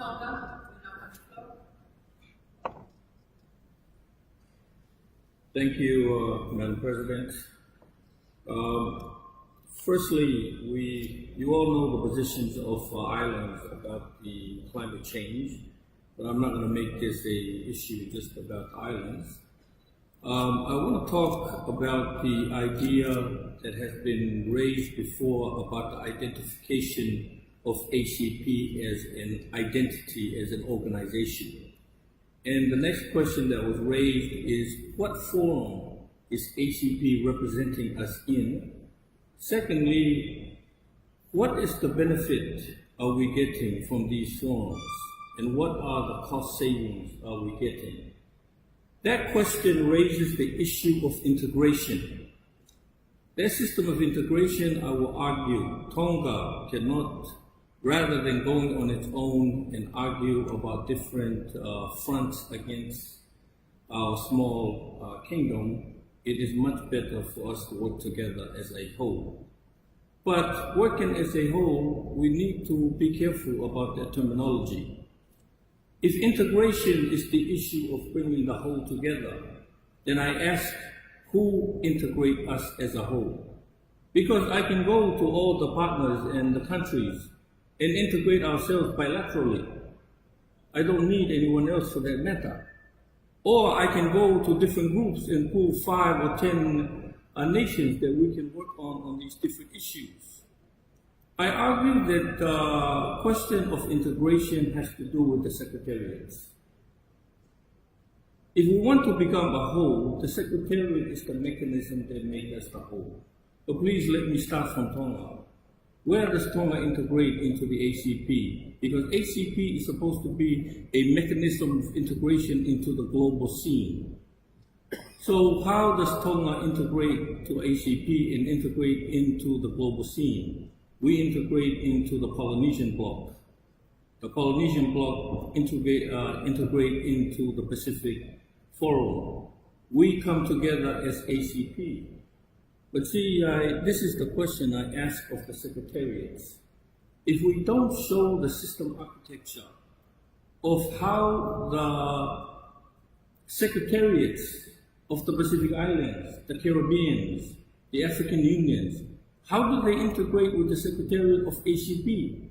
Tonga, Thank you, Madam President. Firstly, you all know the positions of islands about the climate change, but I'm not going to make this an issue just about islands. I want to talk about the idea that has been raised before about the identification of ACP as an identity, as an organization. And the next question that was raised is, what forum is ACP representing us in? Secondly, what is the benefit are we getting from these forums? And what are the cost savings are we getting? That question raises the issue of integration. That system of integration, I will argue, Tonga cannot, rather than going on its own and argue about different fronts against our small kingdom, it is much better for us to work together as a whole. But working as a whole, we need to be careful about that terminology. If integration is the issue of bringing the whole together, then I ask, who integrate us as a whole? Because I can go to all the partners and the countries and integrate ourselves bilaterally. I don't need anyone else for that matter. Or I can go to different groups and pull 5 or 10 nations that we can work on these different issues. I argue that the question of integration has to do with the secretariats. If we want to become a whole, the secretariat is the mechanism that makes us the whole. So please let me start from Tonga. Where does Tonga integrate into the ACP? Because ACP is supposed to be a mechanism of integration into the global scene. So how does Tonga integrate to ACP and integrate into the global scene? We integrate into the Polynesian bloc. The Polynesian bloc integrate into the Pacific Forum. We come together as ACP. But see, this is the question I ask of the secretariats. If we don't show the system architecture of how the secretariats of the Pacific Islands, the Caribbeans, the African Unions, how do they integrate with the Secretariat of ACP?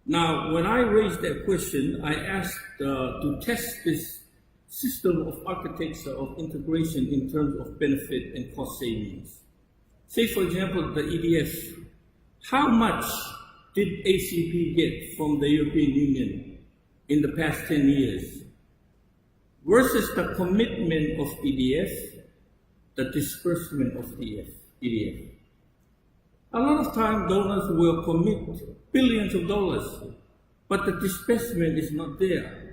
Now, when I raised that question, I asked to test this system of architecture of integration in terms of benefit and cost savings. Say, for example, the EDF. How much did ACP get from the European Union in the past 10 years? Versus the commitment of EDF, the disbursement of EDF. A lot of time donors will commit billions of dollars, but the disbursement is not there.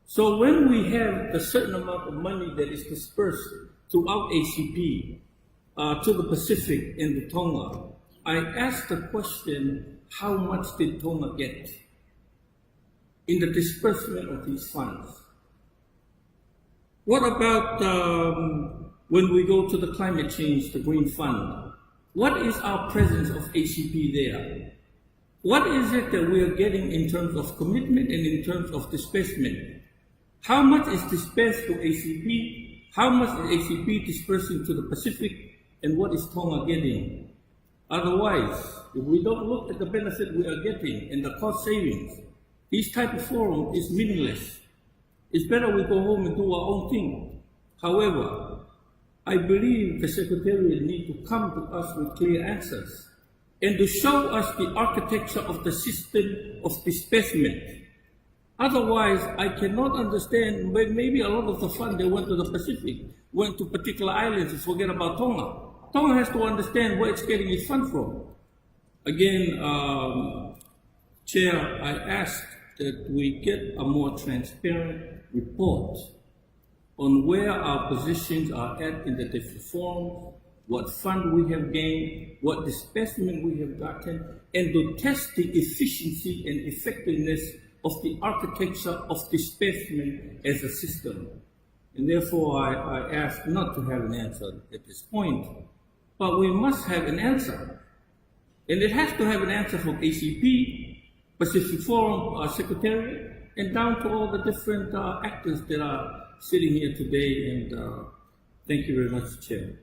So when we have a certain amount of money that is dispersed throughout ACP, to the Pacific and the Tonga, I ask the question, how much did Tonga get in the disbursement of these funds? What about when we go to the climate change, the Green Fund? What is our presence of ACP there? What is it that we are getting in terms of commitment and in terms of disbursement? How much is dispersed to ACP? How much is ACP dispersing to the Pacific? And what is Tonga getting? Otherwise, if we don't look at the benefit we are getting and the cost savings, this type of forum is meaningless. It's better we go home and do our own thing. However, I believe the Secretariat need to come to us with clear answers and to show us the architecture of the system of disbursement. Otherwise, I cannot understand, but maybe a lot of the fund that went to the Pacific went to particular islands and forget about Tonga. Tonga has to understand where it's getting its fund from. Again, Chair, I ask that we get a more transparent report on where our positions are at in the different forms, what fund we have gained, what disbursement we have gotten, and to test the efficiency and effectiveness of the architecture of disbursement as a system. And therefore, I ask not to have an answer at this point, but we must have an answer. And it has to have an answer from ACP, Pacific Forum Secretariat, and down to all the different actors that are sitting here today. And thank you very much, Chair.